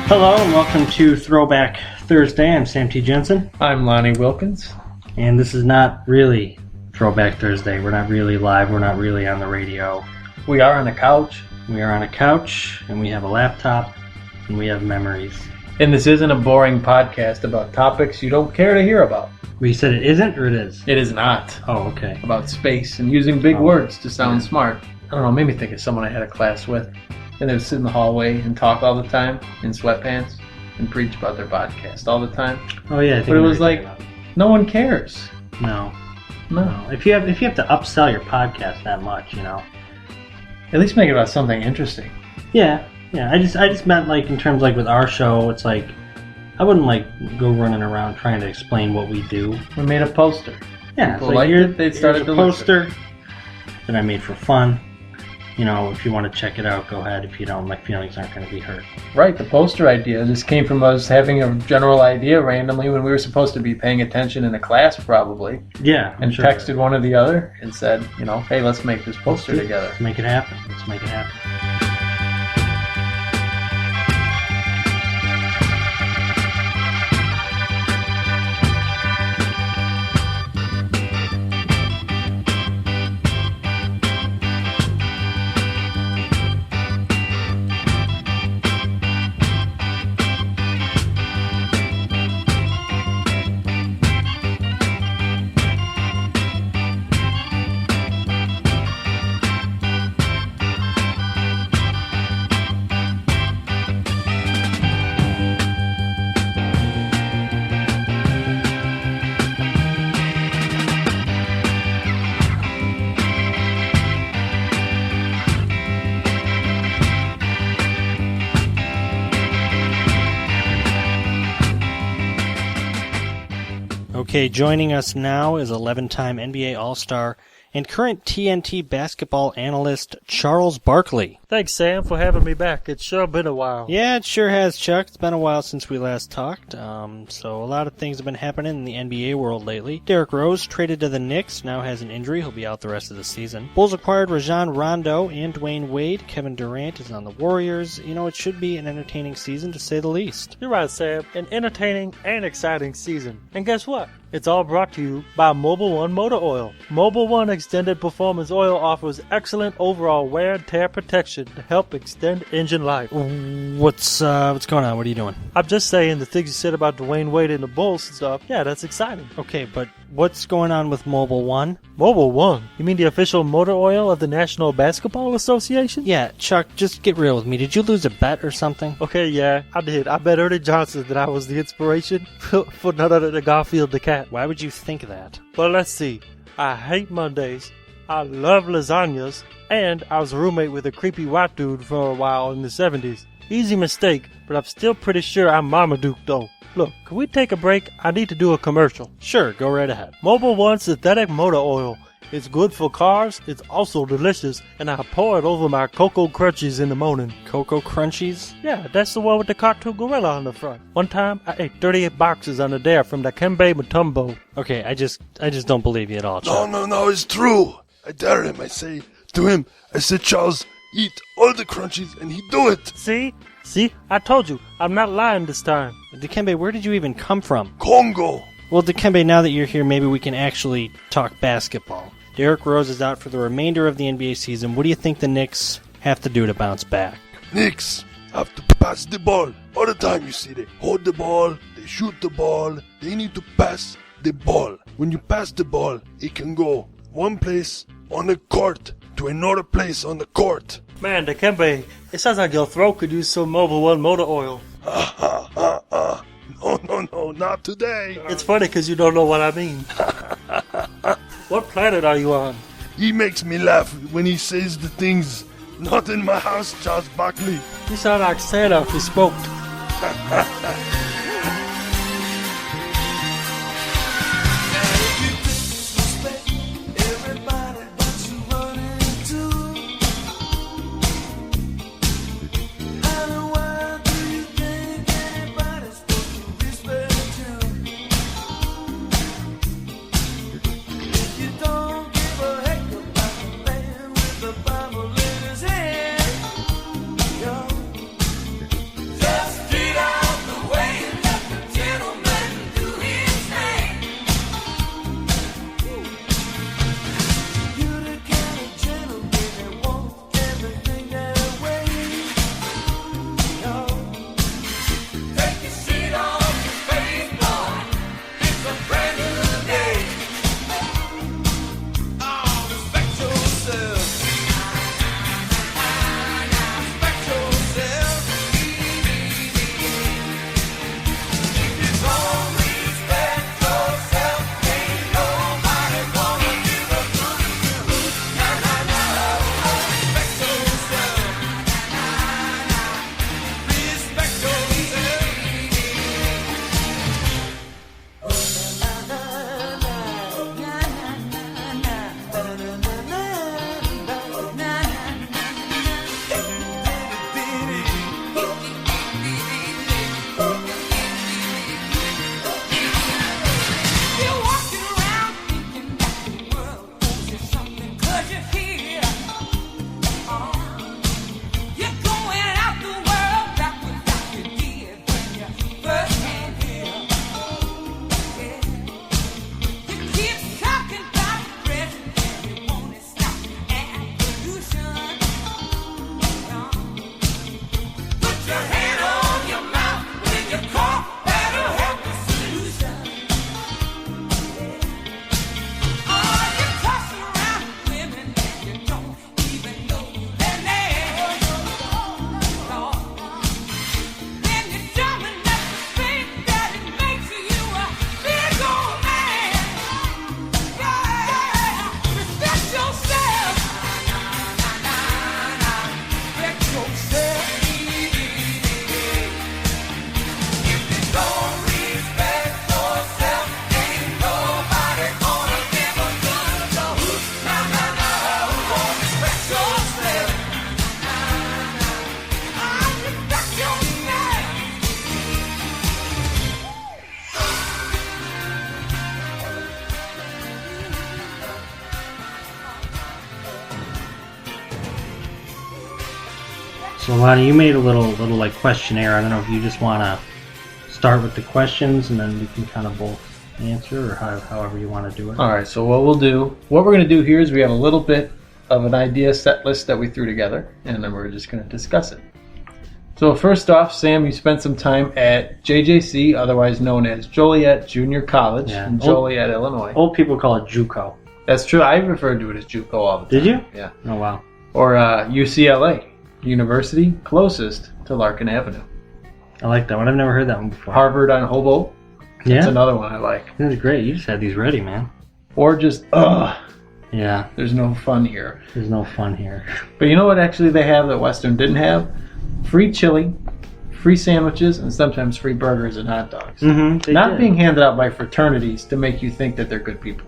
Hello and welcome to Throwback Thursday. I'm Sam T. Jensen. I'm Lonnie Wilkins. And this is not really Throwback Thursday. We're not really live. We're not really on the radio. We are on a couch. We are on a couch, and we have a laptop, and we have memories. And this isn't a boring podcast about topics you don't care to hear about. We said it isn't, or it is? It is not. Oh, okay. About space and using big words to sound smart. I don't know, made me think of someone I had a class with. And they would sit in the hallway and talk all the time in sweatpants and preach about their podcast all the time. Oh, yeah. But it was like, no one cares. No. If you have to upsell your podcast that much, you know. At least make it about something interesting. Yeah. I just meant like in terms like with our show, it's like I wouldn't like go running around trying to explain what we do. We made a poster. Yeah, people liked it. They started a poster that I made for fun. You know, if you want to check it out, go ahead. If you don't, my feelings aren't going to be hurt. Right, the poster idea. This came from us having a general idea randomly when we were supposed to be paying attention in a class, probably. Yeah, and sure. Texted one or the other and said, you know, hey, let's make this poster together. Let's make it happen. Let's make it happen. Okay, joining us now is 11-time NBA All-Star and current TNT basketball analyst Charles Barkley. Thanks, Sam, for having me back. It's sure been a while. Yeah, it sure has, Chuck. It's been a while since we last talked. So a lot of things have been happening in the NBA world lately. Derrick Rose traded to the Knicks, now has an injury. He'll be out the rest of the season. Bulls acquired Rajon Rondo and Dwayne Wade. Kevin Durant is on the Warriors. You know, it should be an entertaining season, to say the least. You're right, Sam. An entertaining and exciting season. And guess what? It's all brought to you by Mobil 1 Motor Oil. Mobil 1 Extended Performance Oil offers excellent overall wear and tear protection to help extend engine life. What's going on? What are you doing? I'm just saying the things you said about Dwayne Wade and the Bulls and stuff. Yeah, that's exciting. Okay, but what's going on with Mobil 1? Mobil 1? You mean the official motor oil of the National Basketball Association? Yeah, Chuck, just get real with me. Did you lose a bet or something? Okay, yeah, I did. I bet Ernie Johnson that I was the inspiration for none other than Garfield the cat. Why would you think that? Well, let's see. I hate Mondays. I love lasagnas. And I was a roommate with a creepy white dude for a while in the 70s. Easy mistake, but I'm still pretty sure I'm Marmaduke though. Look, can we take a break? I need to do a commercial. Sure, go right ahead. Mobil 1 Synthetic Motor Oil. It's good for cars, it's also delicious, and I pour it over my Cocoa Crunchies in the morning. Cocoa Crunchies? Yeah, that's the one with the cartoon gorilla on the front. One time, I ate 38 boxes on a dare from the Kembe Mutombo. Okay, I just don't believe you at all, Chuck. No, it's true. I dare him, I say to him, I said, Charles, eat all the crunchies, and he do it. See, I told you, I'm not lying this time. Dikembe, where did you even come from? Congo. Well, Dikembe, now that you're here, maybe we can actually talk basketball. Derrick Rose is out for the remainder of the NBA season. What do you think the Knicks have to do to bounce back? Knicks have to pass the ball all the time, you see. They hold the ball, they shoot the ball, they need to pass the ball. When you pass the ball, it can go one place on the court to another place on the court. Man, Dikembe, it sounds like your throat could use some Mobil 1 motor oil. No, not today. It's funny because you don't know what I mean. What planet are you on? He makes me laugh when he says the things. Not in my house, Charles Barkley. You sound like Santa if he spoke. So Lonnie, you made a little like questionnaire. I don't know if you just want to start with the questions and then we can kind of both answer, or however you want to do it. All right, so what we're going to do here is we have a little bit of an idea set list that we threw together, and then we're just going to discuss it. So first off, Sam, you spent some time at JJC, otherwise known as Joliet Junior College in Joliet, Illinois. Old people call it JUCO. That's true. I referred to it as JUCO all the time. Did you? Yeah. Oh, wow. Or UCLA, University closest to Larkin Avenue. I like that one. I've never heard that one before. Harvard on Hobo. Yeah? That's another one I like. That's great. You just had these ready, man. Or just, Yeah. there's no fun here. There's no fun here. But you know what actually they have that Western didn't have? Free chili, free sandwiches, and sometimes free burgers and hot dogs. Mm-hmm. Not being handed out by fraternities to make you think that they're good people.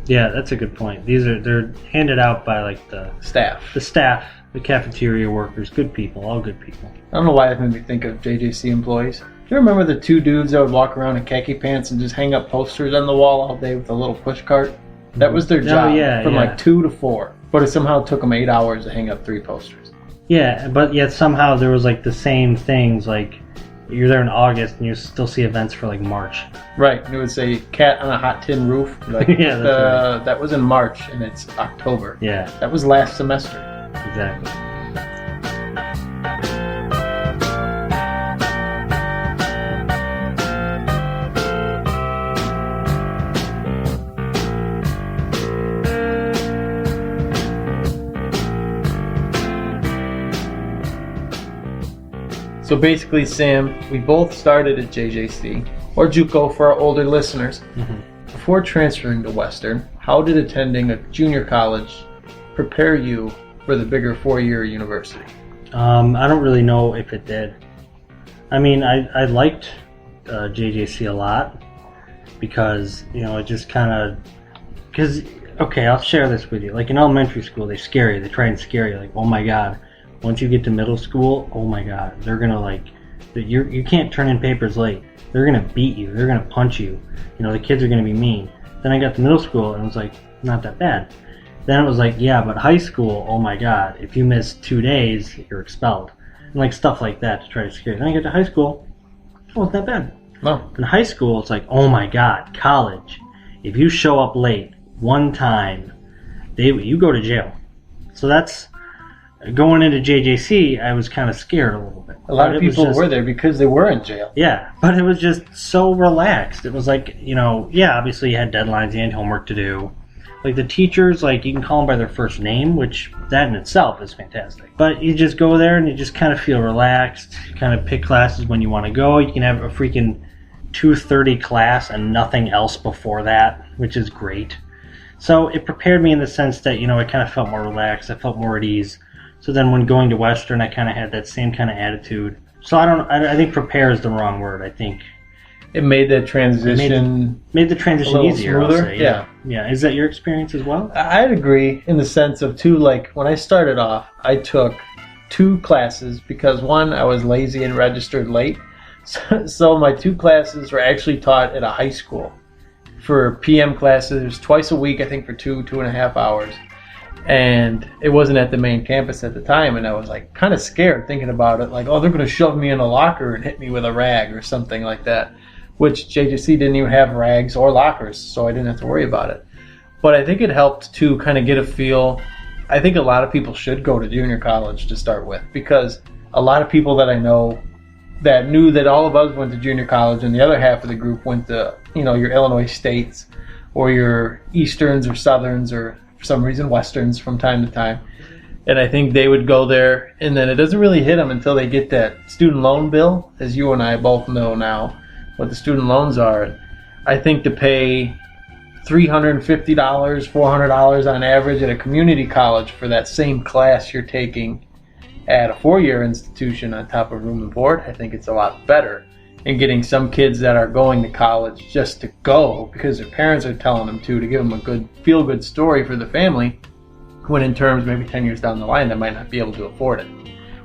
Yeah, that's a good point. They're handed out by like the Staff. staff, the cafeteria workers, good people, all good people. I don't know why that made me think of JJC employees. Do you remember the two dudes that would walk around in khaki pants and just hang up posters on the wall all day with a little push cart? That was their job from like 2 to 4. But it somehow took them 8 hours to hang up 3 posters. Yeah, but yet somehow there was like the same things, like you're there in August and you still see events for like March. Right, and it would say cat on a hot tin roof. Like, Yeah, that's right. That was in March and it's October. Yeah, That was last semester. exactly. So basically, Sam, we both started at JJC, or JUCO for our older listeners. Mhm. Before transferring to Western, how did attending a junior college prepare you for the bigger 4-year university? I don't really know if it did. I mean, I liked JJC a lot because, you know, it just kind of... Because, okay, I'll share this with you. Like in elementary school, they scare you. They try and scare you. Like, oh my God. Once you get to middle school, oh my God. They're going to like... You can't turn in papers late. They're going to beat you. They're going to punch you. You know, the kids are going to be mean. Then I got to middle school and it was like, not that bad. Then it was like, yeah, but high school, oh my God, if you miss 2 days, you're expelled. And like stuff like that to try to scare you. Then I get to high school, oh, it's not bad. No. In high school, it's like, oh my God, college. If you show up late one time, you go to jail. So that's, going into JJC, I was kind of scared a little bit. A lot of people were there because they were in jail. Yeah, but it was just so relaxed. It was like, you know, yeah, obviously you had deadlines, you had homework to do. Like the teachers, like you can call them by their first name, which that in itself is fantastic. But you just go there and you just kind of feel relaxed. You kind of pick classes when you want to go. You can have a freaking 2:30 class and nothing else before that, which is great. So it prepared me in the sense that, you know, I kind of felt more relaxed. I felt more at ease. So then when going to Western, I kind of had that same kind of attitude. So I think prepare is the wrong word. I think it made the transition made the transition easier. Smoother. I'll say. Yeah. Is that your experience as well? I'd agree in the sense of two, like when I started off, I took 2 classes because one, I was lazy and registered late. So my 2 classes were actually taught at a high school for PM classes twice a week, I think for 2.5 hours. And it wasn't at the main campus at the time, and I was like kind of scared thinking about it, like, oh, they're going to shove me in a locker and hit me with a rag or something like that, which JJC didn't even have rags or lockers, so I didn't have to worry about it. But I think it helped to kind of get a feel. I think a lot of people should go to junior college to start with, because a lot of people that I know that knew that all of us went to junior college and the other half of the group went to, you know, your Illinois States or your Easterns or Southerns or for some reason Westerns from time to time. And I think they would go there, and then it doesn't really hit them until they get that student loan bill, as you and I both know now what the student loans are. I think to pay $350, $400 on average at a community college for that same class you're taking at a 4-year institution on top of room and board, I think it's a lot better. And getting some kids that are going to college just to go because their parents are telling them to give them a good feel-good story for the family, when in terms maybe 10 years down the line they might not be able to afford it,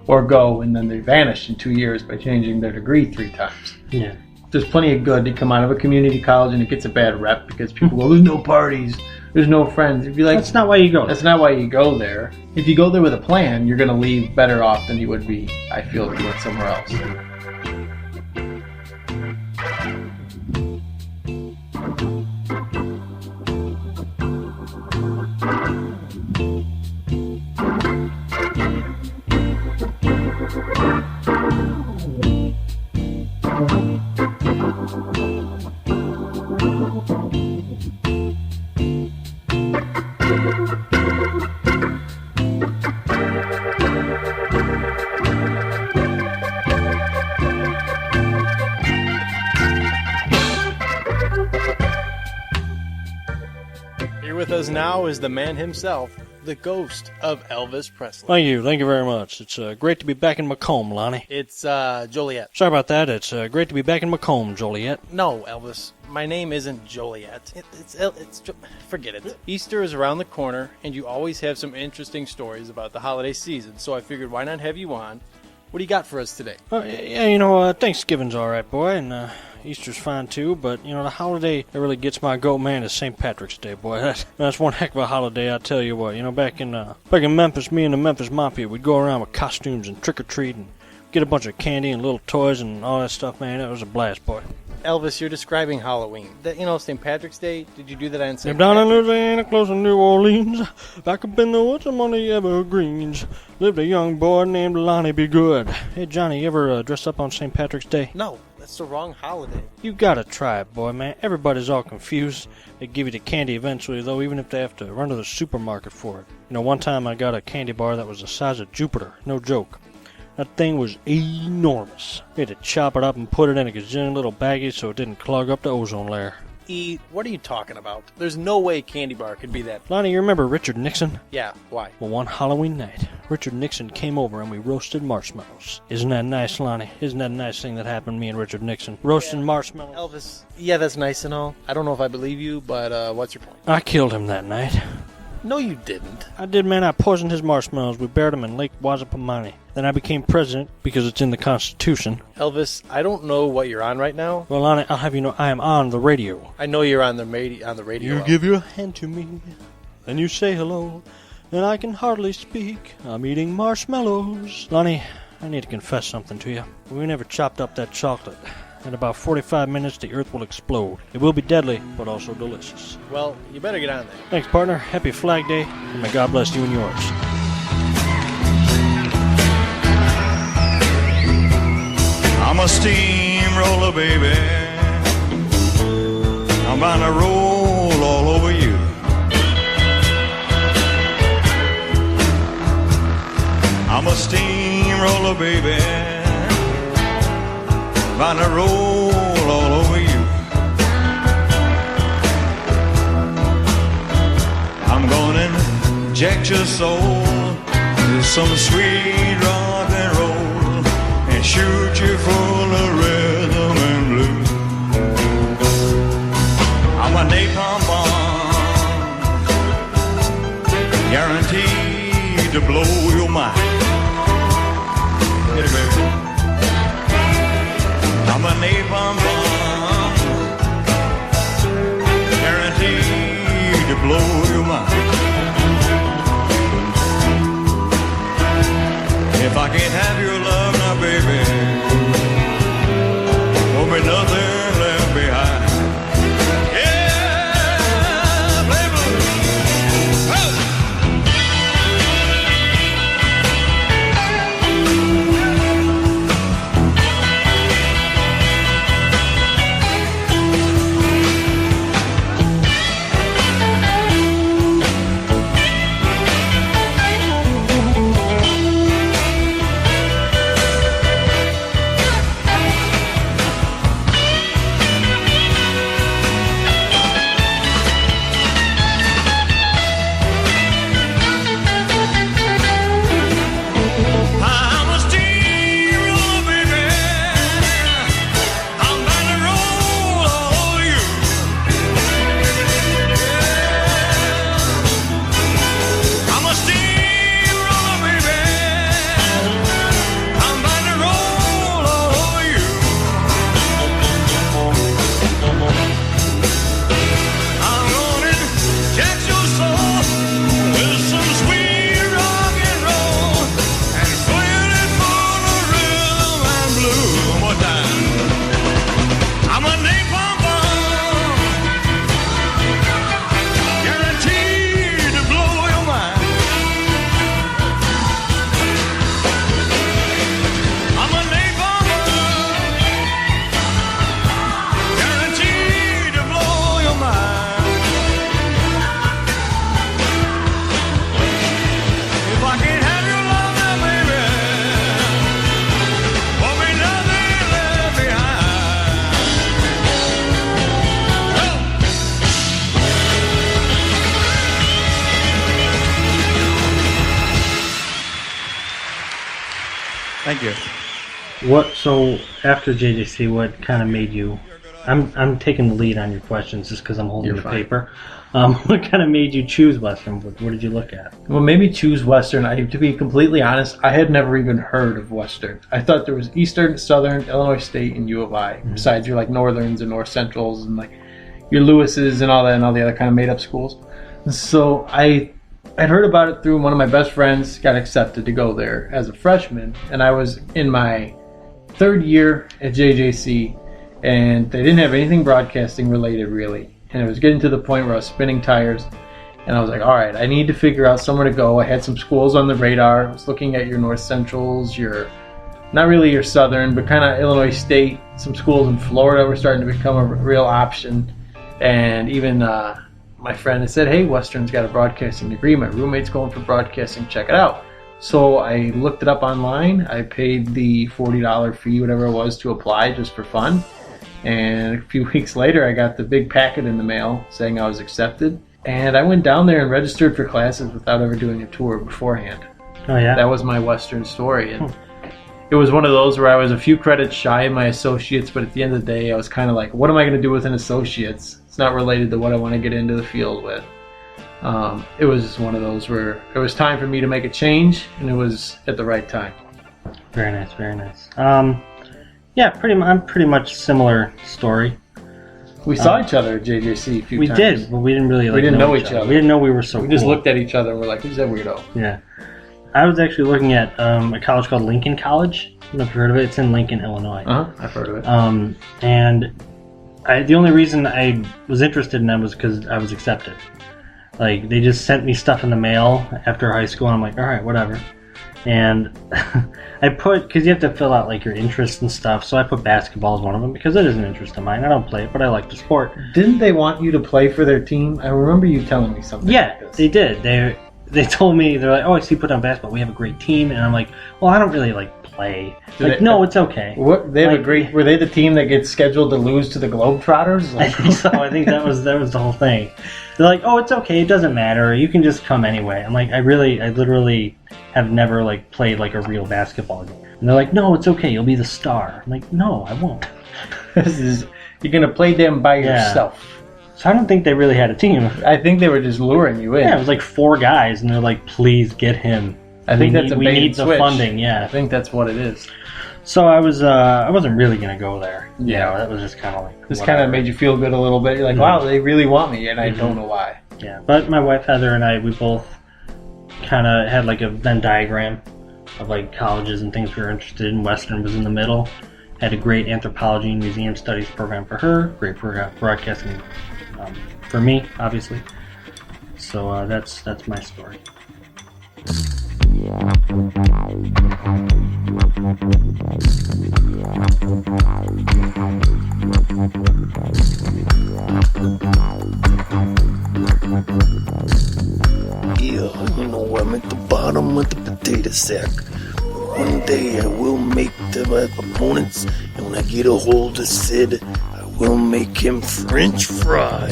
or go and then they vanish in 2 years by changing their degree 3 times. Yeah. There's plenty of good to come out of a community college, and it gets a bad rep because people go, there's no parties, there's no friends. You'd be like, That's not why you go. that's not why you go there. If you go there with a plan, you're going to leave better off than you would be, I feel, if you went somewhere else. Here with us now is the man himself, the ghost of Elvis Presley. Thank you very much. It's great to be back in Macomb, Lonnie. It's Joliet. Sorry about that. It's great to be back in Macomb, Joliet. No, Elvis, my name isn't Joliet. Forget it. Easter is around the corner, and you always have some interesting stories about the holiday season, so I figured why not have you on? What do you got for us today? Yeah, Thanksgiving's all right, boy, and Easter's fine too, but, the holiday that really gets my goat, man, is St. Patrick's Day, boy. That's one heck of a holiday, I tell you what. Back in Memphis, me and the Memphis Mafia, we'd go around with costumes and trick-or-treat and get a bunch of candy and little toys and all that stuff, man. It was a blast, boy. Elvis, you're describing Halloween. St. Patrick's Day, did you do that on St. I'm down in Patrick's? Louisiana, close to New Orleans. Back up in the woods among the evergreens. Lived a young boy named Lonnie B. Good. Hey, Johnny, you ever dress up on St. Patrick's Day? No, that's the wrong holiday. You gotta try it, boy, man. Everybody's all confused. They give you the candy eventually, though, even if they have to run to the supermarket for it. One time I got a candy bar that was the size of Jupiter. No joke. That thing was enormous. We had to chop it up and put it in a gazillion little baggies so it didn't clog up the ozone layer. What are you talking about? There's no way a candy bar could be that. Lonnie, you remember Richard Nixon? Yeah, why? Well, one Halloween night, Richard Nixon came over and we roasted marshmallows. Isn't that nice, Lonnie? Isn't that a nice thing that happened to me and Richard Nixon? Roasting marshmallows. Elvis, yeah, that's nice and all. I don't know if I believe you, but what's your point? I killed him that night. No, you didn't. I did, man. I poisoned his marshmallows. We buried him in Lake Wazapamani. Then I became president because it's in the Constitution. Elvis, I don't know what you're on right now. Well, Lonnie, I'll have you know I am on the radio. I know you're on the radio. You give your hand to me, then you say hello, and I can hardly speak. I'm eating marshmallows. Lonnie, I need to confess something to you. We never chopped up that chocolate. In about 45 minutes, the earth will explode. It will be deadly, but also delicious. Well, you better get on there. Thanks, partner. Happy Flag Day, and may God bless you and yours. I'm a steamroller, baby. I'm bound to roll all over you. I'm a steamroller, baby. Bound to roll all over you. I'm gonna inject your soul with some sweet rock and roll and shoot you full of rhythm and blues. I'm a napalm bomb, guaranteed to blow your mind. Get it, baby. I'm a napalm bomb, guaranteed to blow your mind. If I can't have your love now, baby, won't be nothing left behind. Yeah, play blues. Oh! Thank you. So after JJC, what kind of made you? I'm taking the lead on your questions just because I'm holding the paper. What kind of made you choose Western? What did you look at? Well, maybe choose Western. To be completely honest, I had never even heard of Western. I thought there was Eastern, Southern, Illinois State, and U of I. Mm-hmm. Besides your like Northerns and North Centrals and like your Lewises and all that and all the other kind of made up schools. So I'd heard about it through one of my best friends. Got accepted to go there as a freshman, and I was in my third year at JJC, and they didn't have anything broadcasting related really. And it was getting to the point where I was spinning tires, and I was like, all right, I need to figure out somewhere to go. I had some schools on the radar. I was looking at your North Centrals, not really your Southern, but kind of Illinois State. Some schools in Florida were starting to become a real option. And even my friend had said, hey, Western's got a broadcasting degree. My roommate's going for broadcasting. Check it out. So I looked it up online. I paid the $40 fee, whatever it was, to apply just for fun. And a few weeks later, I got the big packet in the mail saying I was accepted. And I went down there and registered for classes without ever doing a tour beforehand. Oh, yeah? That was my Western story. And it was one of those where I was a few credits shy of my associates, but at the end of the day, I was kind of like, what am I going to do with an associate's? It's not related to what I want to get into the field with. It was just one of those where it was time for me to make a change, and it was at the right time. Very nice, very nice. Yeah, I'm pretty much similar story. We saw each other at JJC a few times. We did, but we didn't really know each other. We didn't know we were so cool. We just looked at each other and we're like, who's that weirdo? Yeah. I was actually looking at a college called Lincoln College. I don't know if you've heard of it. It's in Lincoln, Illinois. I've heard of it. And the only reason I was interested in them was because I was accepted. Like, they just sent me stuff in the mail after high school, and I'm like, all right, whatever. And I put, because you have to fill out like your interests and stuff, so I put basketball as one of them because it is an interest of mine. I don't play it, but I like the sport. Didn't they want you to play for their team? I remember you telling me something. Yeah, like this. they did. They told me, they're like, oh, I see you put down basketball. We have a great team. And I'm like, well, I don't really like play. No, it's okay. What, they have a great. Were they the team that gets scheduled to lose to the Globetrotters? I think so. I think that was the whole thing. They're like, oh, it's okay. It doesn't matter. You can just come anyway. I'm like, I literally have never like played like a real basketball game. And they're like, no, it's okay. You'll be the star. I'm like, no, I won't. You're gonna play them by yourself. So I don't think they really had a team. I think they were just luring you in. Yeah, it was like 4 guys, and they're like, please get him. I think that's a bait we need and the switch. funding. Yeah, I think that's what it is. So I wasn't really gonna go there. Yeah, that was just kind of like. This kind of made you feel good a little bit. You're like, wow, they really want me, and I don't know why. Yeah, but my wife Heather and I, we both kind of had like a Venn diagram of like colleges and things we were interested in. Western was in the middle. Had a great anthropology and museum studies program for her. Great for broadcasting for me, obviously. So that's my story. I'm at the bottom of the potato sack. One day I will make my opponents, and when I get a hold of Sid, I will make him French fry.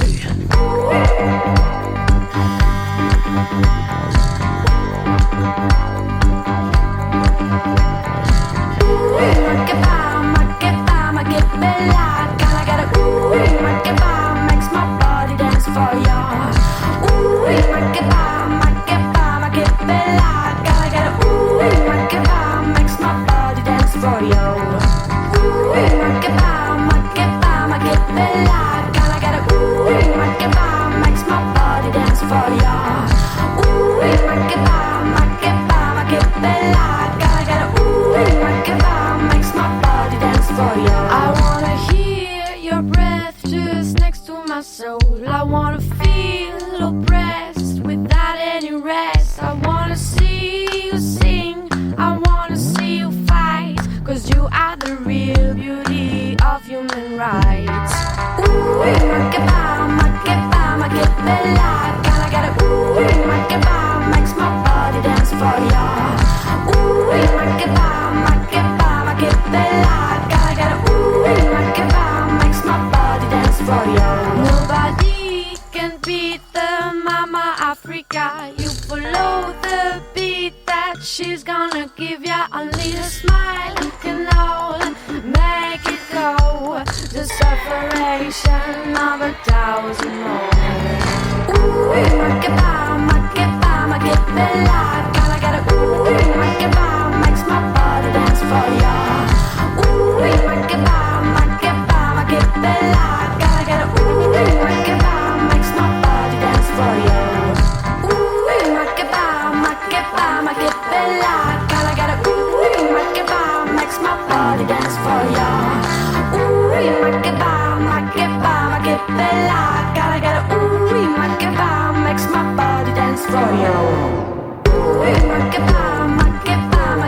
I wanna feel oppressed without any rest. I wanna see you sing, I wanna see you fight, 'cause you are the real beauty of human rights. Ooh, bella, gotta get it. Ooh, makes my body dance for ya. Ooh, bella, gotta get it. Ooh, makes my body dance for ya. Nobody can beat the Mama Africa. You follow the beat that she's gonna give ya. need a smile, you can all make it go. The separation of 1,000 more. Ooh, make it bella. Gotta get it, ooh, make it bam, makes my body dance for ya. Ooh, make it bam, make it bella. Gotta get it, ooh, make it bam, makes my body dance for ya. Ooh, make it bam, make it bella. Gotta get it, ooh, make it bam, makes my body dance for ya. Ooh, make it bam, make it bella. Gotta get it, ooh, make it bam, makes my body dance for ya. Ooh, make it bam, make it bella.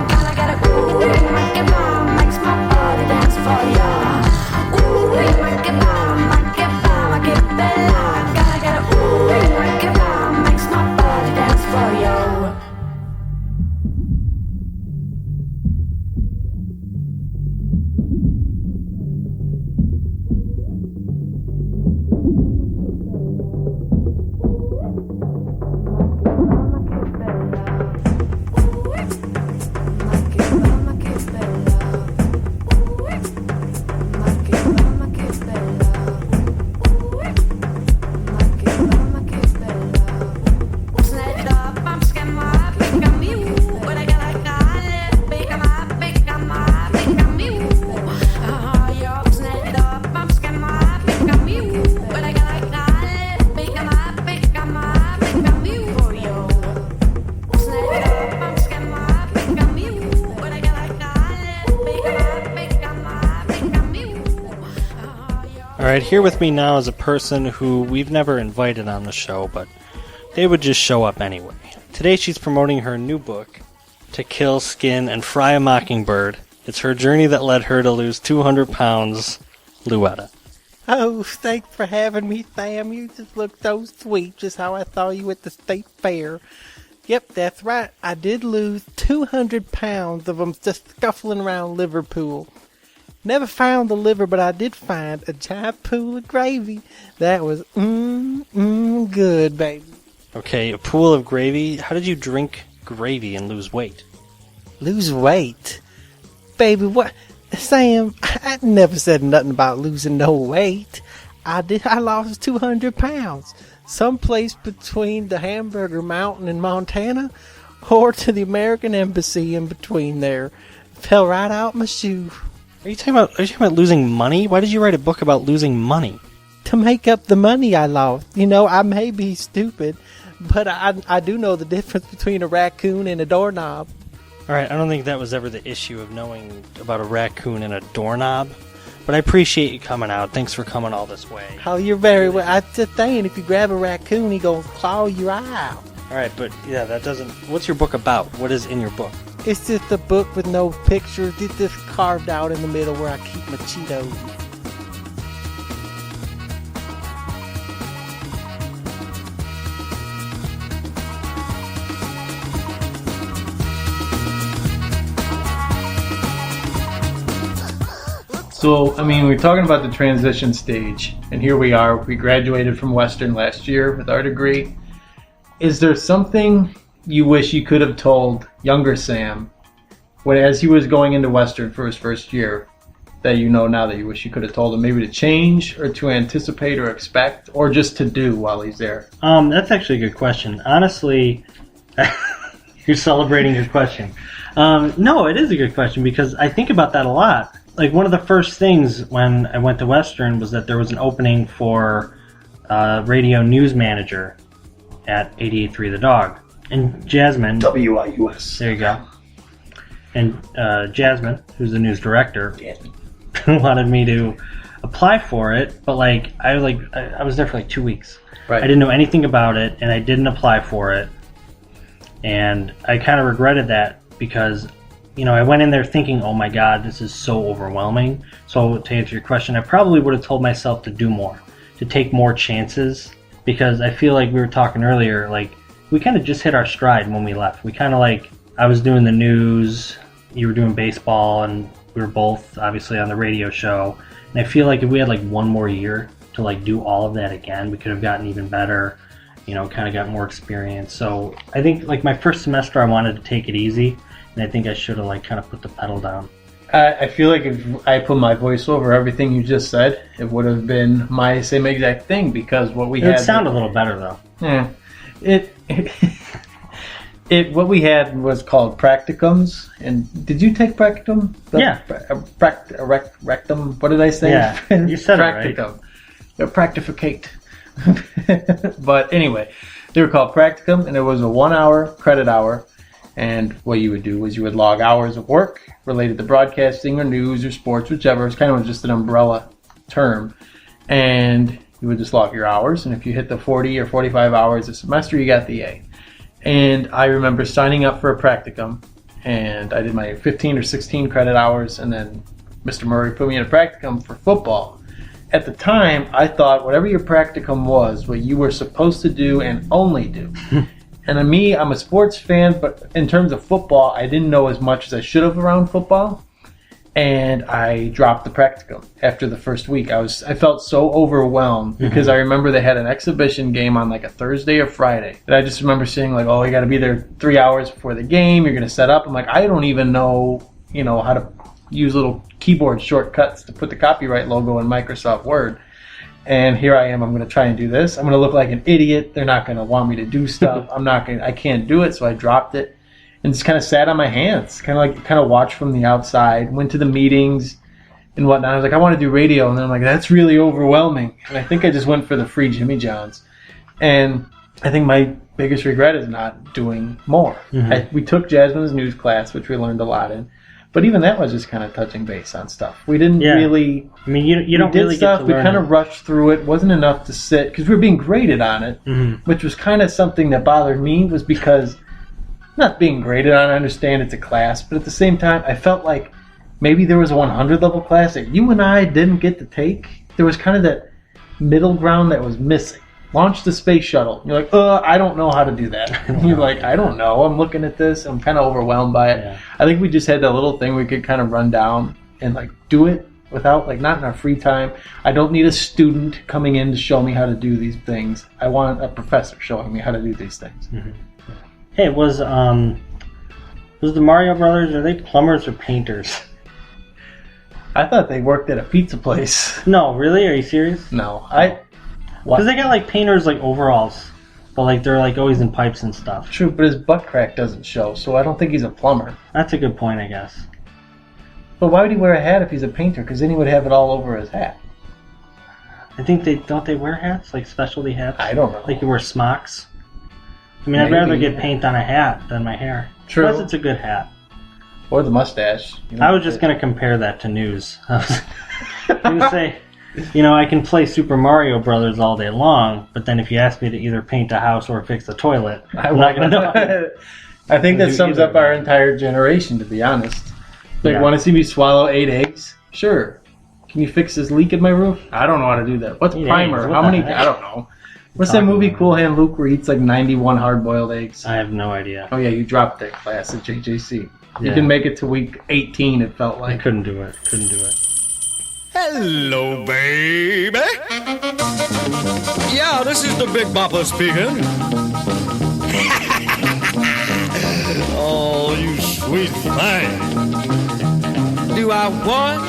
Gotta get it, ooh, make it bam, makes my body dance for ya. Ooh, make it bam, make it bella. Gotta get it, ooh, make it bam, makes my body dance for ya. Alright, here with me now is a person who we've never invited on the show, but they would just show up anyway. Today she's promoting her new book, To Kill, Skin, and Fry a Mockingbird. It's her journey that led her to lose 200 pounds, Luetta. Oh, thanks for having me, Sam. You just look so sweet, just how I saw you at the state fair. Yep, that's right. I did lose 200 pounds of them just scuffling around Liverpool. Never found the liver, but I did find a giant pool of gravy. That was good, baby. Okay, a pool of gravy? How did you drink gravy and lose weight? Lose weight? Baby, what? Sam, I never said nothing about losing no weight. I lost 200 pounds. Someplace between the Hamburger Mountain in Montana or to the American Embassy in between there. Fell right out my shoe. Are you talking about losing money? Why did you write a book about losing money? To make up the money I lost. You know, I may be stupid, but I do know the difference between a raccoon and a doorknob. Alright, I don't think that was ever the issue of knowing about a raccoon and a doorknob, but I appreciate you coming out. Thanks for coming all this way. Oh, you're very well. I'm just saying, if you grab a raccoon, he gonna claw your eye out. Alright, but yeah, that doesn't... What's your book about? What is in your book? It's just a book with no pictures. It's just carved out in the middle where I keep my Cheetos. So, I mean, we're talking about the transition stage, and here we are. We graduated from Western last year with our degree. Is there something you wish you could have told younger Sam as he was going into Western for his first year that you know now that you wish you could have told him, maybe to change or to anticipate or expect or just to do while he's there? That's actually a good question. Honestly, you're celebrating your question. No, it is a good question because I think about that a lot. Like, one of the first things when I went to Western was that there was an opening for radio news manager at 88.3 The Dog. And Jasmine... WIUS. There you go. And Jasmine, who's the news director, wanted me to apply for it, but I was there for 2 weeks. Right. I didn't know anything about it, and I didn't apply for it. And I kind of regretted that because, I went in there thinking, oh my God, this is so overwhelming. So to answer your question, I probably would have told myself to do more, to take more chances, because I feel like we were talking earlier, we kind of just hit our stride when we left. We kind of I was doing the news, you were doing baseball, and we were both obviously on the radio show. And I feel like if we had one more year to do all of that again, we could have gotten even better, kind of got more experience. So I think my first semester I wanted to take it easy And I think I should have kind of put the pedal down. I feel like if I put my voice over everything you just said, it would have been my same exact thing, because what we It had... would sound a little better, though. Yeah. What we had was called practicums. And did you take practicum? Yeah. Rectum. What did I say? Yeah, you said it right. Practicum. Practificate. But anyway, they were called practicum, and it was a 1 hour credit hour. And what you would do was you would log hours of work related to broadcasting or news or sports, whichever. It's kind of just an umbrella term. And you would just log your hours. And if you hit the 40 or 45 hours a semester, you got the A. And I remember signing up for a practicum. And I did my 15 or 16 credit hours. And then Mr. Murray put me in a practicum for football. At the time, I thought whatever your practicum was, what you were supposed to do and only do. And to me, I'm a sports fan, but in terms of football, I didn't know as much as I should have around football. And I dropped the practicum after the first week. I felt so overwhelmed because I remember they had an exhibition game on a Thursday or Friday. And I just remember saying oh, you got to be there 3 hours before the game. You're going to set up. I'm like, I don't even know, how to use little keyboard shortcuts to put the copyright logo in Microsoft Word. And here I am, I'm going to try and do this. I'm going to look like an idiot. They're not going to want me to do stuff. I can't do it, so I dropped it. And just kind of sat on my hands, kind of watched from the outside, went to the meetings and whatnot. I was like, I want to do radio. And then I'm like, that's really overwhelming. And I think I just went for the free Jimmy John's. And I think my biggest regret is not doing more. We took Jasmine's news class, which we learned a lot in. But even that was just kind of touching base on stuff. We didn't really... I mean, you don't really get to learn. We kind of rushed through it. Wasn't enough to sit, because we were being graded on it, which was kind of something that bothered me, was because, not being graded on, I understand it's a class, but at the same time, I felt like maybe there was a 100 level class that you and I didn't get to take. There was kind of that middle ground that was missing. Launch the space shuttle. You're like, I don't know how to do that. You're like, I don't know. I'm looking at this. I'm kind of overwhelmed by it. Yeah. I think we just had that little thing we could kind of run down and do it without, not in our free time. I don't need a student coming in to show me how to do these things. I want a professor showing me how to do these things. Hey, was the Mario Brothers, are they plumbers or painters? I thought they worked at a pizza place. No, really? Are you serious? No. Because they got painters overalls, but they're always in pipes and stuff. True, but his butt crack doesn't show, so I don't think he's a plumber. That's a good point, I guess. But why would he wear a hat if he's a painter? Because then he would have it all over his hat. I think don't they wear hats, specialty hats? I don't know. You wear smocks. I mean, Maybe. I'd rather get paint on a hat than my hair. True. Plus, it's a good hat. Or the mustache. I was just going to compare that to news. I was going to say, I can play Super Mario Brothers all day long, but then if you ask me to either paint a house or fix the toilet, I'm not going to know. I think that sums up our entire generation, to be honest. Want to see me swallow 8 eggs? Sure. Can you fix this leak in my roof? I don't know how to do that. What's primer? How many? I don't know. What's that movie, Cool Hand Luke, where he eats 91 hard-boiled eggs? I have no idea. Oh, yeah, you dropped that class at JJC. You didn't make it to week 18, it felt like. I couldn't do it. Hello, baby. Yeah, this is the Big Bopper speaking. Oh, you sweet thing. Do I want?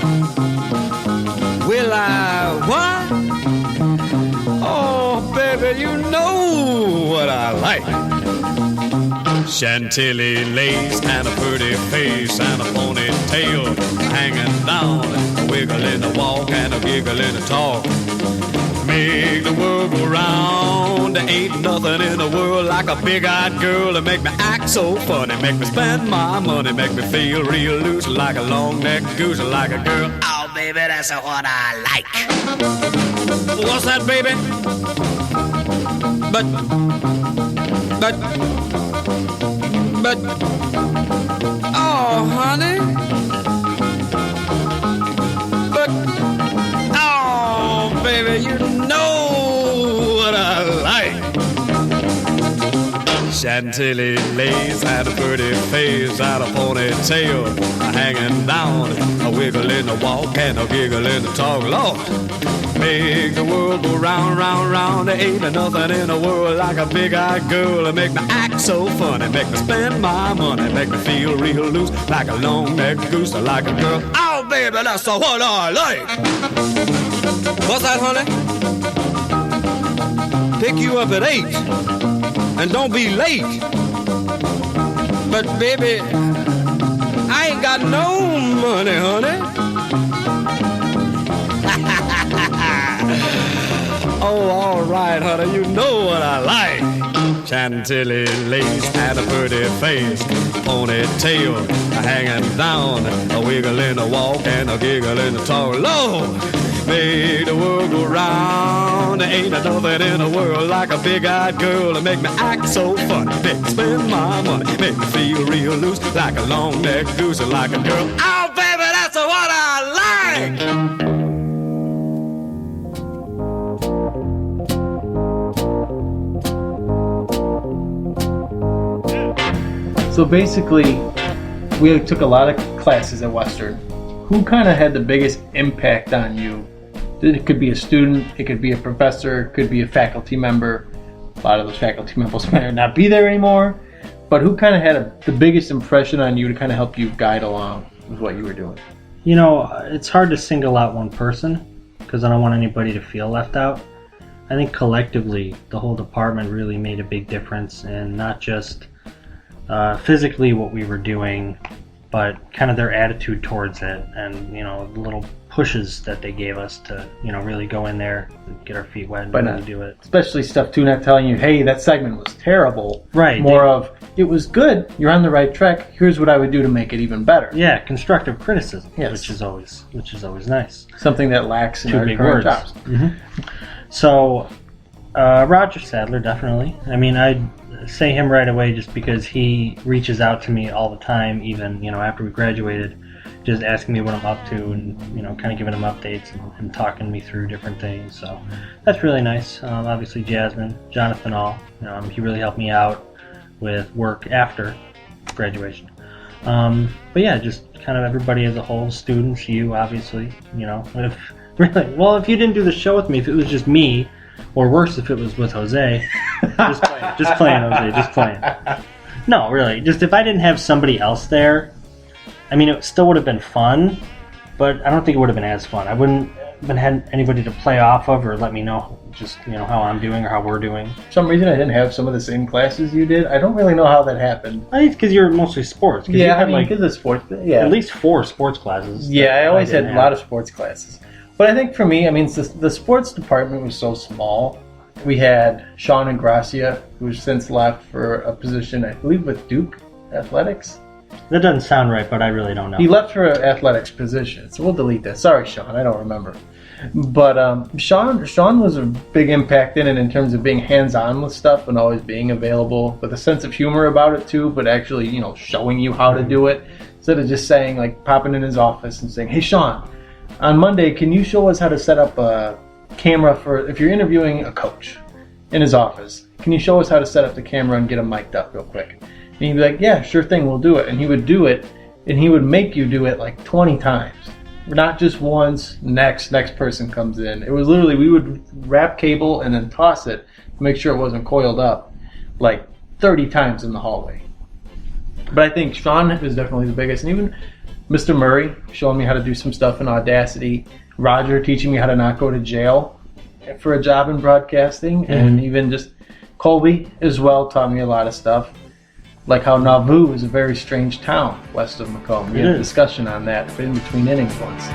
Will I what? Oh, baby, you know what I like. Chantilly lace and a pretty face and a ponytail hanging down, a wiggle in the walk and a giggle in the talk. Make the world go round. There ain't nothing in the world like a big-eyed girl to make me act so funny, make me spend my money, make me feel real loose like a long-necked goose, like a girl. Oh, baby, that's what I like. What's that, baby? But, oh, honey. But, oh, baby, you know what I like. Chantilly lace and a pretty face and a ponytail hanging down, a wiggle in the walk and a giggle in the talk. Lord, make the world go round, round, round. There ain't nothing in the world like a big-eyed girl. Make me act so funny, make me spend my money, make me feel real loose like a long-necked goose, like a girl. Oh, baby, that's what I like. What's that, honey? Pick you up at 8, and don't be late. But baby, I ain't got no money, honey. Oh, all right, honey, you know what I like. Chantilly lace and a pretty face, ponytail hanging down, a wiggle in the walk and a giggle in the talk. Lord, make the world go round. There ain't nothing in the world like a big-eyed girl to make me act so funny, make me spend my money, make me feel real loose like a long-necked goose, like a girl. Oh, baby, that's what I like. So basically, we took a lot of classes at Western. Who kind of had the biggest impact on you? It could be a student, it could be a professor, it could be a faculty member. A lot of those faculty members might not be there anymore. But who kind of had the biggest impression on you to kind of help you guide along with what you were doing? You know, it's hard to single out one person because I don't want anybody to feel left out. I think collectively, the whole department really made a big difference in not just physically what we were doing, but kind of their attitude towards it, and the little pushes that they gave us to really go in there and get our feet wet and really do it. Especially stuff too, not telling you, hey, that segment was terrible. Right. More of, it was good, you're on the right track, here's what I would do to make it even better. Yeah, constructive criticism, yes. which is always nice. Something that lacks in Two our big current words. jobs. Mm-hmm. So Roger Sadler, definitely. I mean, I'd say him right away just because he reaches out to me all the time, even after we graduated, just asking me what I'm up to and kind of giving him updates and talking me through different things. So that's really nice. Obviously Jasmine, Jonathan, he really helped me out with work after graduation. But yeah, just kind of everybody as a whole, students, you obviously, if you didn't do the show with me, if it was just me, or worse if it was with Jose, just playing Jose, just playing. No, really, just if I didn't have somebody else there, I mean, it still would have been fun, but I don't think it would have been as fun. I wouldn't have had anybody to play off of or let me know just, how I'm doing or how we're doing. For some reason, I didn't have some of the same classes you did. I don't really know how that happened. I think it's because you're mostly sports. Yeah, because of sports. Yeah, at least 4 sports classes. Yeah, I always had a lot of sports classes. But I think for me, the sports department was so small. We had Sean and Gracia, who's since left for a position, I believe, with Duke Athletics. That doesn't sound right, but I really don't know. He left for an athletics position, so we'll delete that. Sorry, Sean, I don't remember. But Sean was a big impact in terms of being hands-on with stuff and always being available with a sense of humor about it too, but actually, showing you how to do it instead of just saying, like, popping in his office and saying, hey, Sean, on Monday, can you show us how to set up a camera for if you're interviewing a coach in his office? Can you show us how to set up the camera and get him mic'd up real quick? And he'd be like, yeah, sure thing, we'll do it. And he would do it, and he would make you do it like 20 times. Not just once, next person comes in. It was literally, we would wrap cable and then toss it to make sure it wasn't coiled up like 30 times in the hallway. But I think Sean was definitely the biggest. And even Mr. Murray showing me how to do some stuff in Audacity. Roger teaching me how to not go to jail for a job in broadcasting. Mm-hmm. And even just Colby as well taught me a lot of stuff. Like how Nauvoo is a very strange town west of Macomb. We had a discussion on that in between innings once.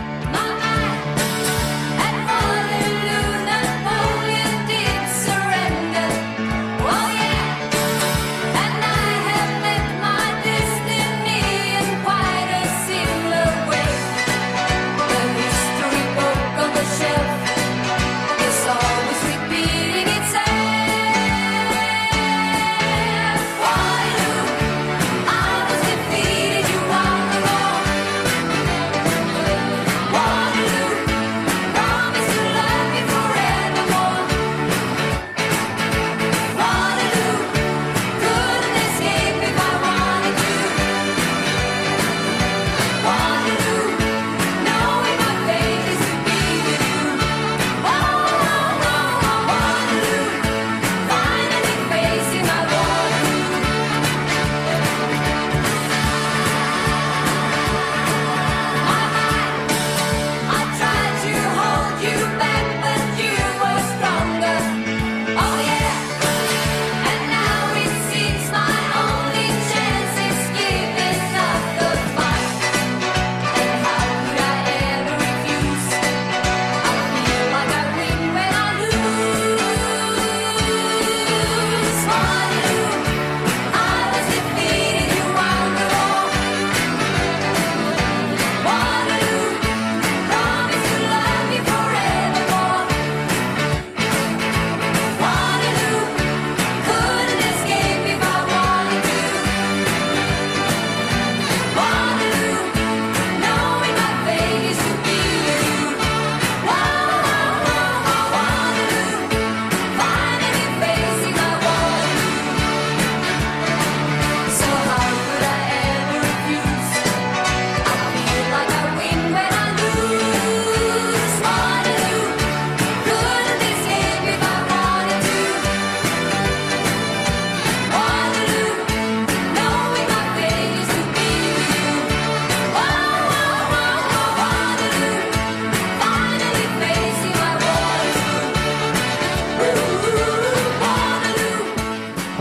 Why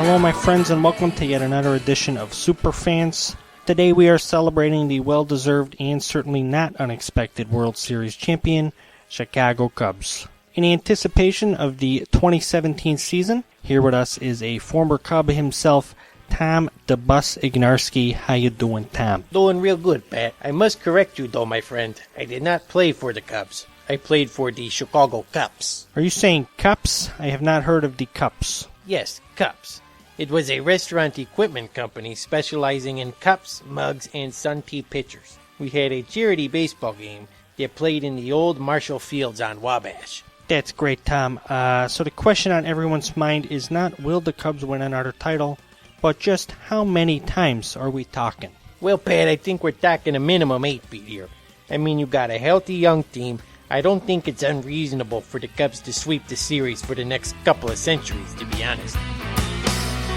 Hello, my friends, and welcome to yet another edition of Superfans. Today we are celebrating the well-deserved and certainly not unexpected World Series champion, Chicago Cubs. In anticipation of the 2017 season, here with us is a former Cub himself, Tom "The Bus" Ignarski. How you doing, Tom? Doing real good, Pat. I must correct you, though, my friend. I did not play for the Cubs. I played for the Chicago Cubs. Are you saying Cups? I have not heard of the Cups. Yes, Cubs. It was a restaurant equipment company specializing in cups, mugs, and Sun Tea pitchers. We had a charity baseball game that played in the old Marshall Fields on Wabash. That's great, Tom. So the question on everyone's mind is not will the Cubs win another title, but just how many times are we talking? Well, Pat, I think we're talking a minimum 8-beat here. I mean, you got a healthy young team. I don't think it's unreasonable for the Cubs to sweep the series for the next couple of centuries, to be honest.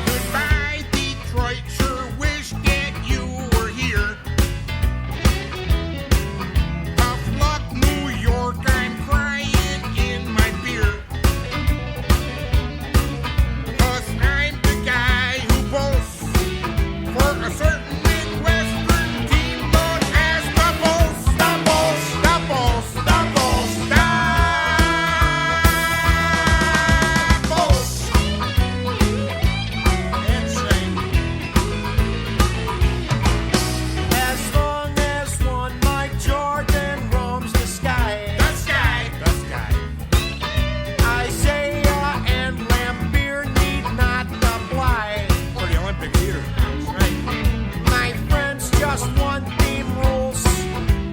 Goodbye, Detroit. Sure wish that you were here. Tough luck, New York. I'm crying in my beer. 'Cause I'm the guy who boasts for a certain Midwestern team known as the Bulls. The Bulls, the Bulls, the Bulls, the Bulls. As long as one Mike Jordan roams the sky, The sky, the sky. Isaiah and Lambeer need not apply. For the Olympic theater. Right. My friends, just one team rules.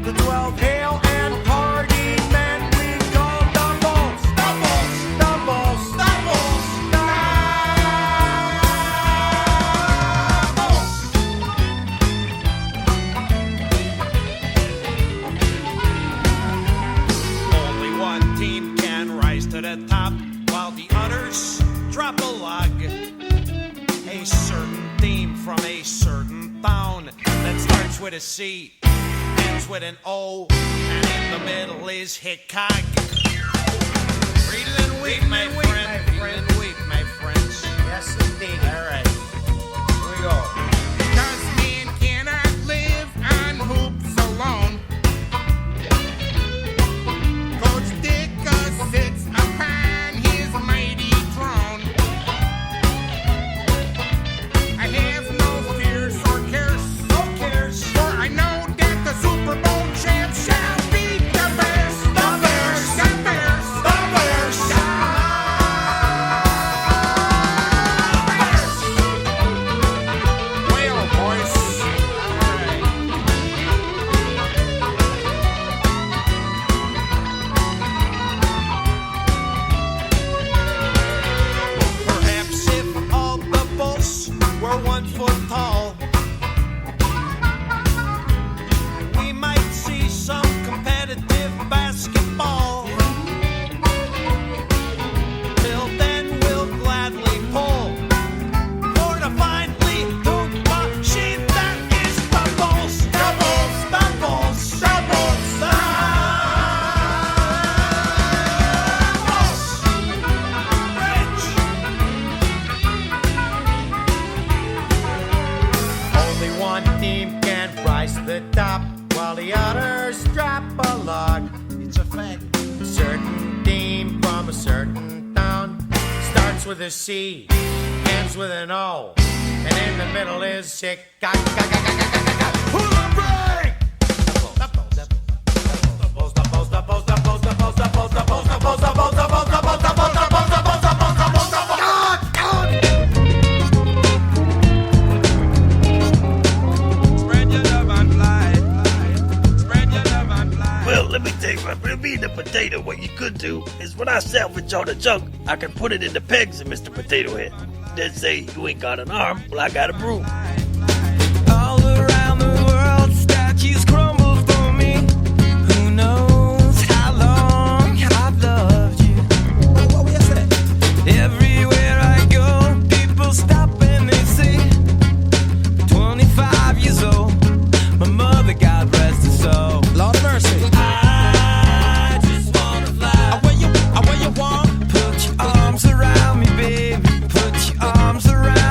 The 12 Hale and Hardy men we call the Bulls. The Bulls, the Bulls, the Bulls, the Bulls. Only one team can rise to the top while the others drop a log. A certain theme from a certain town that starts with a C, ends with an O, and in the middle is Hickok. Read and weep, my friend. Read and weep, my friends. Yes, indeed. All right, here we go. 'Cause man cannot live on hoops alone. Coach Dicka sits upon his mighty throne. I have no fears or cares, for I know that the Super Bowl champs shall beat the Bears. The Bears, the Bears, the Bears, the Bears. Well, boys. Perhaps if all the Bulls were 1 foot tall, we might see some competitive basketball. Till then, we'll gladly pull for the finely tuned machine that is the Bulls. The Bulls, the Bulls, the Bulls, the Bulls. Rich. Only one team can rise to the top while the others drop a log. It's a fact. A certain team from a certain town starts with a C, ends with an O, and in the middle is Chicago. Spread your love and fly. Spread your love and fly. Well, let me tell you, for me the potato, what you could do is when I salvage all the junk, I can put it in the pegs of Mr. Potato Head. Then say, you ain't got an arm, well, I got a broom. All around the world, statues crumble for me. Who knows how long I've loved you? Everywhere I go, people stop and they say, 25 years old, my mother, God rest her soul. Lord of mercy. I just wanna fly. Where you want? Put your arms around me, baby. Put your arms around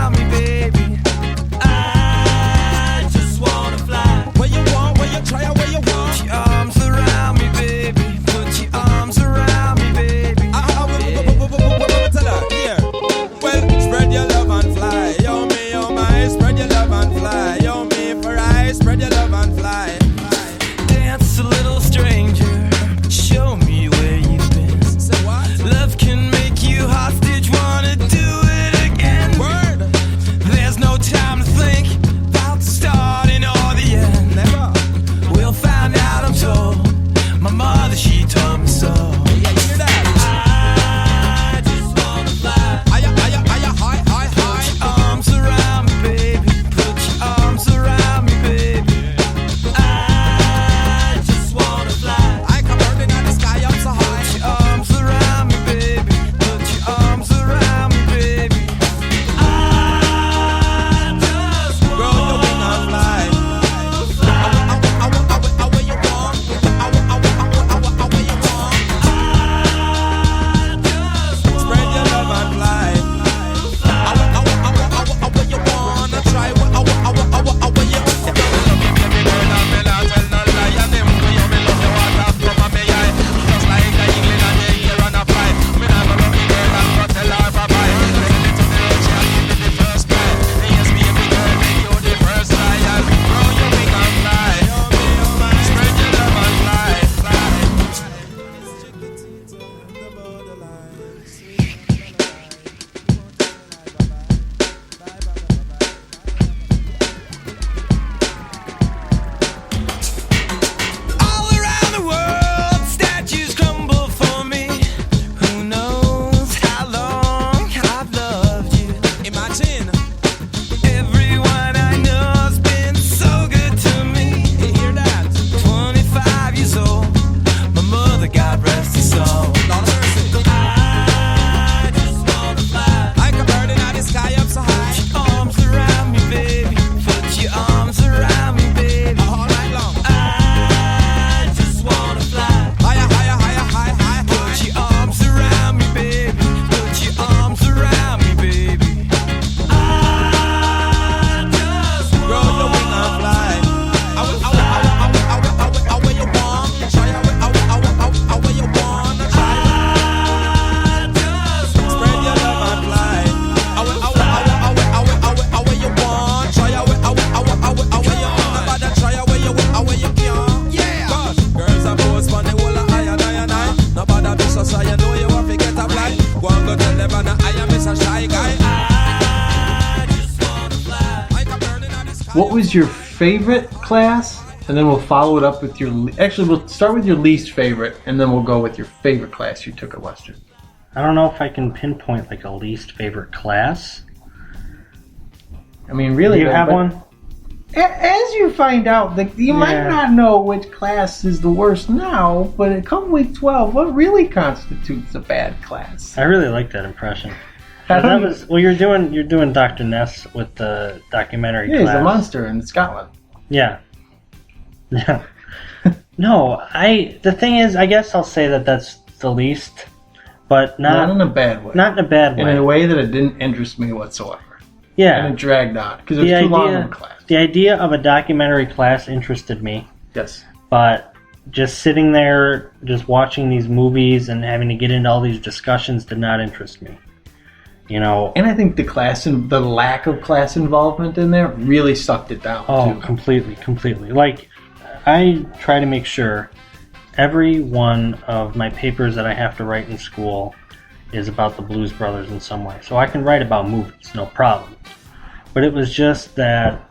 What was your favorite class? And then we'll follow it up with your... Actually, we'll start with your least favorite, and then we'll go with your favorite class you took at Western. I don't know if I can pinpoint like a least favorite class. I mean, really... Do you have one? As you find out, you might not know which class is the worst now, but come week 12, what really constitutes a bad class? I really like that impression. You're doing Dr. Ness with the documentary class. Yeah, he's a monster in Scotland. Yeah. Yeah. No, the thing is, I guess I'll say that that's the least, but not in a bad way. Not in a bad way. In a way that it didn't interest me whatsoever. Yeah. And it dragged on, because it was too long in class. The idea of a documentary class interested me. Yes. But just sitting there, just watching these movies and having to get into all these discussions did not interest me. You know. And I think the lack of class involvement in there really sucked it down, too. Completely. Like, I try to make sure every one of my papers that I have to write in school is about the Blues Brothers in some way. So I can write about movies, no problem. But it was just that,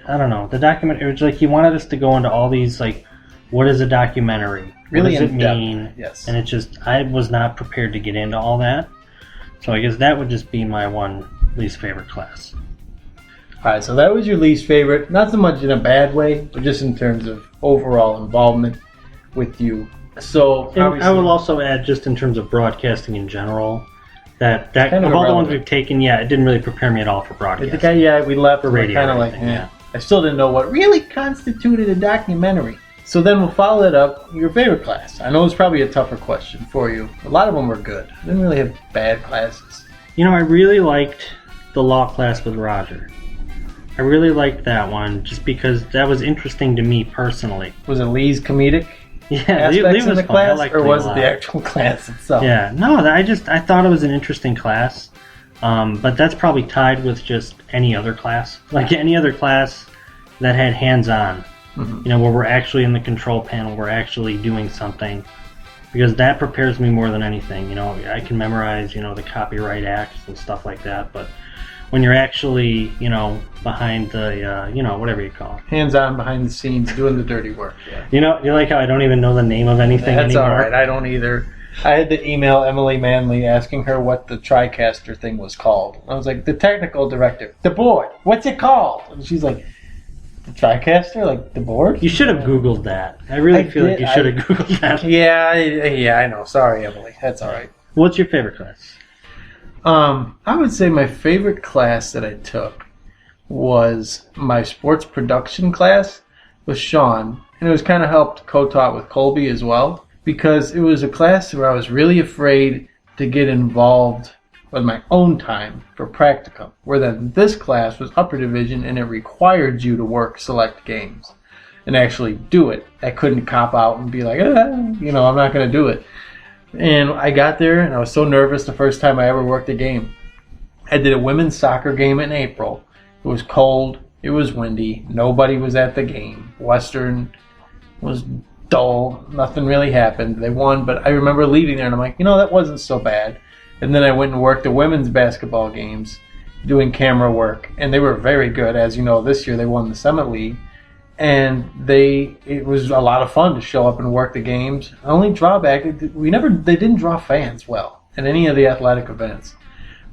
I don't know, the documentary, it was like he wanted us to go into all these, like, what is a documentary? Really what does it in-depth, mean? yes. And it just, I was not prepared to get into all that. So I guess that would just be my one least favorite class. Alright, so that was your least favorite. Not so much in a bad way, but just in terms of overall involvement with you. So I will also add, just in terms of broadcasting in general, that kind of of all the ones irrelevant. we've taken, it didn't really prepare me at all for broadcasting. We left for and radio. kind of like, I still didn't know what really constituted a documentary. So then we'll follow it up. Your favorite class. I know it's probably a tougher question for you. A lot of them were good. I didn't really have bad classes. You know, I really liked the law class with Roger. I really liked that one just because that was interesting to me personally. Was it Lee's comedic? Yeah, Lee aspects in was the fun. I class, liked or Lee was a it lot. the actual class itself? Yeah, no, I thought it was an interesting class, but that's probably tied with just any other class, like any other class that had hands-on. Mm-hmm. You know, where we're actually in the control panel, we're actually doing something, because that prepares me more than anything. You know, I can memorize, the Copyright Acts and stuff like that, but when you're actually, behind the, whatever you call it. Hands-on, behind the scenes, doing the dirty work. Yeah. You like how I don't even know the name of anything That's anymore? all right. I don't either. I had to email Emily Manley asking her what the TriCaster thing was called. I was like, the technical director. The board. What's it called? And she's like, the TriCaster? Like, the board? You should have Googled that. I really feel like you should have Googled that. Yeah, I know. Sorry, Emily. That's all right. What's your favorite class? I would say my favorite class that I took was my sports production class with Sean. And it was kind of helped co-taught with Colby as well. Because it was a class where I was really afraid to get involved with my own time for practicum. Where then this class was upper division and it required you to work select games. And actually do it. I couldn't cop out and be like, I'm not going to do it. And I got there, and I was so nervous the first time I ever worked a game. I did a women's soccer game in April. It was cold. It was windy. Nobody was at the game. Western was dull. Nothing really happened. They won, but I remember leaving there, and I'm like, that wasn't so bad. And then I went and worked the women's basketball games, doing camera work, and they were very good. As you know, this year they won the Summit League. And it was a lot of fun to show up and work the games. The only drawback, they didn't draw fans well at any of the athletic events.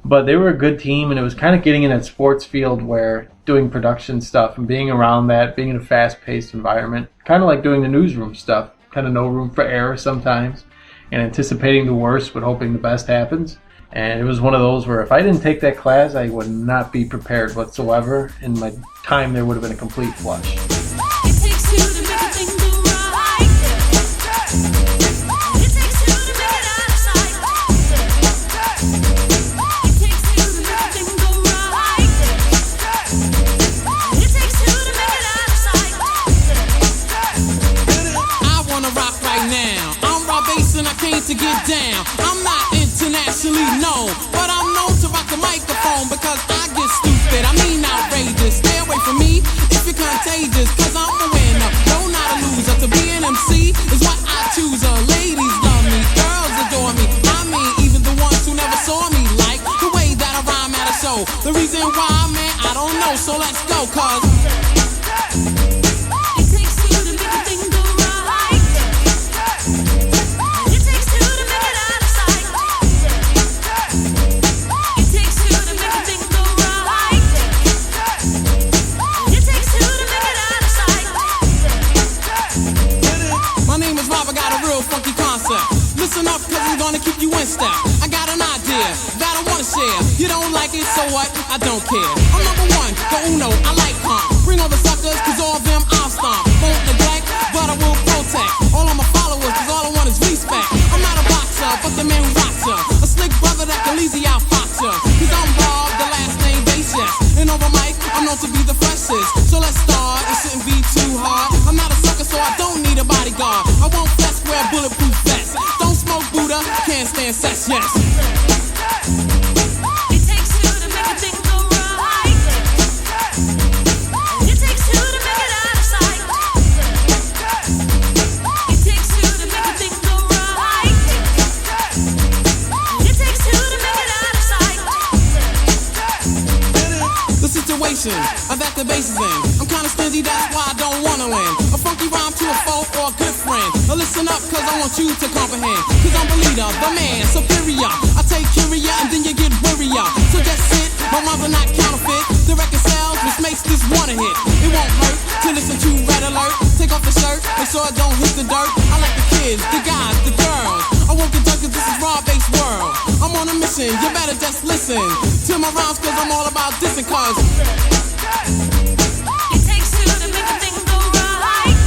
But they were a good team, and it was kind of getting in that sports field where doing production stuff and being around that, being in a fast-paced environment, kind of like doing the newsroom stuff, kind of no room for error sometimes, and anticipating the worst but hoping the best happens. And it was one of those where if I didn't take that class, I would not be prepared whatsoever, and my time there would have been a complete flush. To get down, I'm not internationally known, but I'm known to rock the microphone because I get stupid, outrageous. Stay away from me if you're contagious, cause I'm a winner, no, not a loser. To be an MC is what I choose. Ladies love me, girls adore me. Even the ones who never saw me like the way that I rhyme at a show. The reason reason why, man, I don't know. So let's go, cause It takes two to make a thing go right. It takes two to make it out of sight. It takes two to make a thing go right. It takes two to make it out of sight. my name is Rob, I got a real funky concept. Listen up, cause I'm gonna keep you in step. I got an idea that I wanna share. You don't like it, so what? I don't care. I'm number one, the uno, I like calm. Bring all the suckers, cause all of them I'll stomp. Won't neglect, but I will protect all of my followers, cause all I want is respect. I'm not a boxer, but the man who rocks her. A slick brother that can easy out fox her. Cause I'm Rob, the last name base, yes. And over mic, I'm known to be the freshest. So let's start, it shouldn't be too hard. I'm not a sucker, so I don't need a bodyguard. I won't flex, wear bulletproof vests. Don't smoke Buddha, can't stand sex, yes. It takes two to make a thing go right. It takes two to make it out of sight. It takes two to make a thing go right. It takes two to make it out of sight. The situation that the bass is in, I'm kinda stingy, that's why I don't wanna win. A funky rhyme to a foe or a good friend. Now listen up, cause I want you to comprehend. Cause I'm the leader, the man, superior. I take curia and then you get worrier. So just sit, my rhymes are not counterfeit. The record sells, which makes this one a hit. It won't hurt to listen to Red Alert. Take off the shirt, make sure it don't hit the dirt. I like the kids, the guys, the girls. I won't get done cause this is raw-based world. I'm on a mission, you better just listen to my rhymes cause I'm all about dissing cause It takes two to make a thing go right.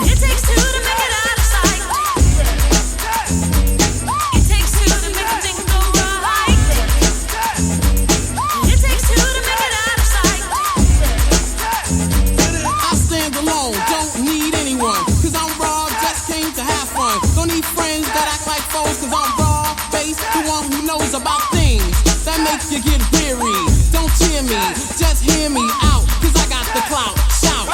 It takes two to make it out of sight. It takes two to make a thing go right. It takes two to make it out of sight. I stand alone, don't need anyone. Cause I'm raw, just came to have fun. Don't need friends that act like foes. Cause I'm raw, based, the one who knows about things that make you get weary. Don't cheer me, just hear me out. Cause I got the clout, shout.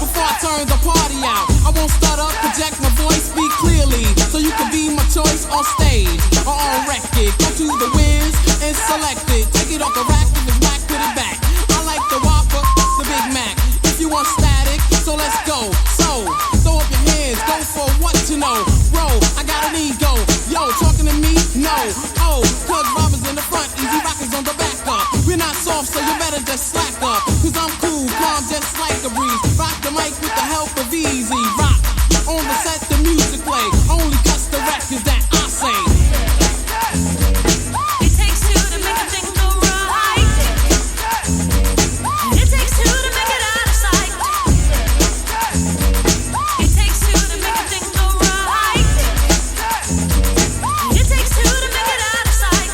Before I turn the party out, I won't stutter, project my voice, speak clearly. So you can be my choice on stage or on record. Go to the whiz and select it. Take it off the rack, if it's whack, put it back. I like the Whopper, the Big Mac. If you want static, so let's go. So, throw up your hands, go for what you know. Bro, I got an ego. Yo, talking to me? No. Oh, cause Robbers in the front, Easy Rockers on the back up. We're not soft, so you better just slack up. Cause I'm cool, calm, just like a breeze. Rock the mic with the help of Easy Rock. On the set, the music play. Only cuts the records that I say. It takes two to make a thing go right. It takes two to make it out of sight. It takes two to make a thing go right. It takes two to make it out of sight.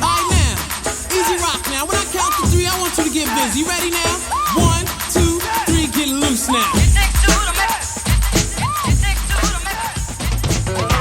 Alright now, Easy Rock now. When I count to three, I want you to get busy. Ready now? 1, 2, 3, get loose now. It takes two to make it. It takes two to make it.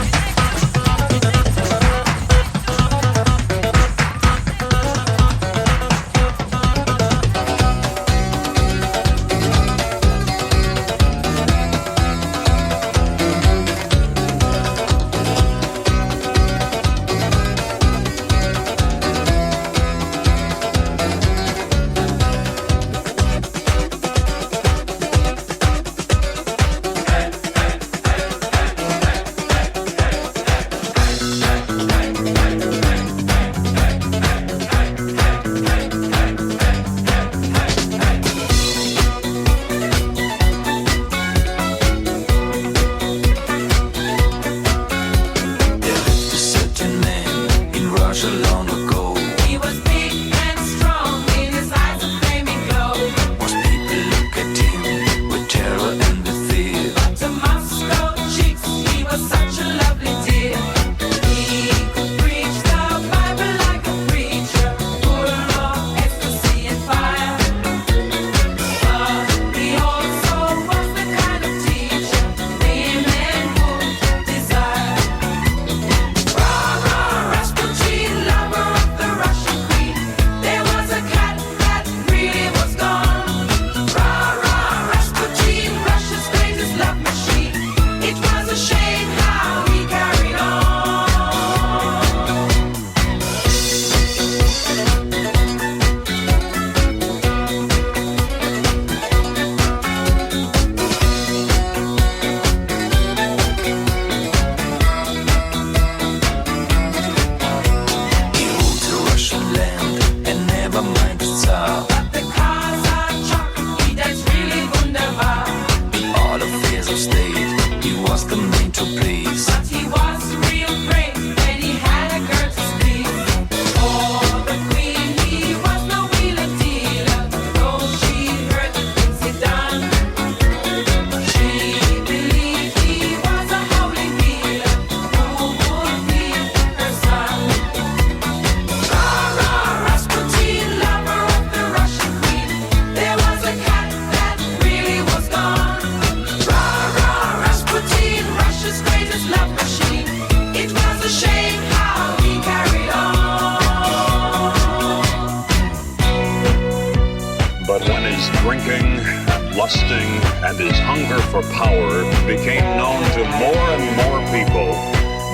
lusting and his hunger for power became known to more and more people,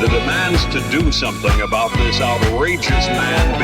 the demands to do something about this outrageous man